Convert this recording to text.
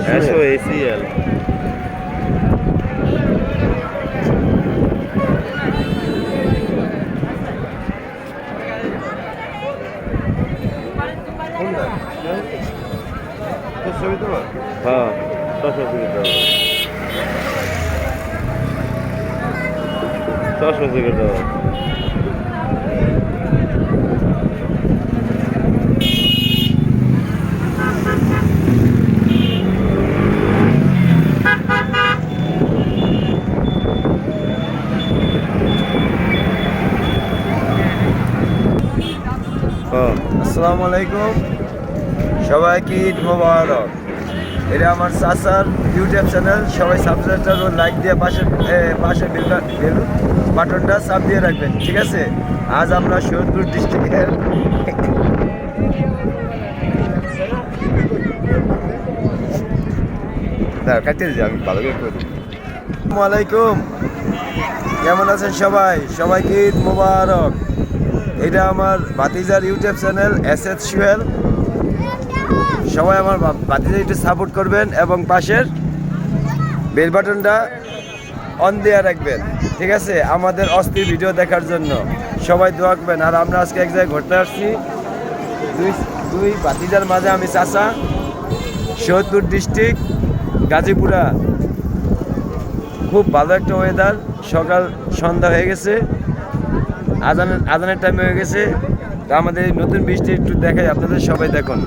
অ্যাশো ACL. হ্যাঁ, চশমা cigarette দাও, চশমা সিগারেট দাও। হ্যাঁ, আসসালামু আলাইকুম, সবাইকে ঈদ মোবারক। এটা আমার চাচার ইউটিউব চ্যানেল, সবাই সাবস্ক্রাইব ও লাইক দিয়ে পাশে বেল বাটনটা চাপ দিয়ে রাখবেন, ঠিক আছে? আজ আমরা শরীয়তপুর ডিস্ট্রিক্টের আমি ভালো করে করি। আসসালামু আলাইকুম, কেমন আছেন সবাই? সবাইকে ঈদ মোবারক। এটা আমার ভাতিজার ইউটিউব চ্যানেল এসএস সোহেল। সবাই আমার ভাতিজা একটু সাপোর্ট করবেন এবং পাশের বেল বাটনটা অন দিয়ে রাখবেন, ঠিক আছে? আমাদের অস্থির ভিডিও দেখার জন্য সবাই দোয়া করবেন। আর আমরা আজকে এক জায়গায় ঘুরতে আসছি, দুই ভাতিজার মাঝে আমি চাচা, সৈয়দপুর ডিস্ট্রিক্ট গাজীপুরা। খুব ভালো একটা ওয়েদার, সকাল সন্ধ্যা হয়ে গেছে, আজানের টাইম হয়ে গেছে। তো আমাদের এই নতুন বৃষ্টি একটু দেখাই আপনাদের, সবাই দেখুন।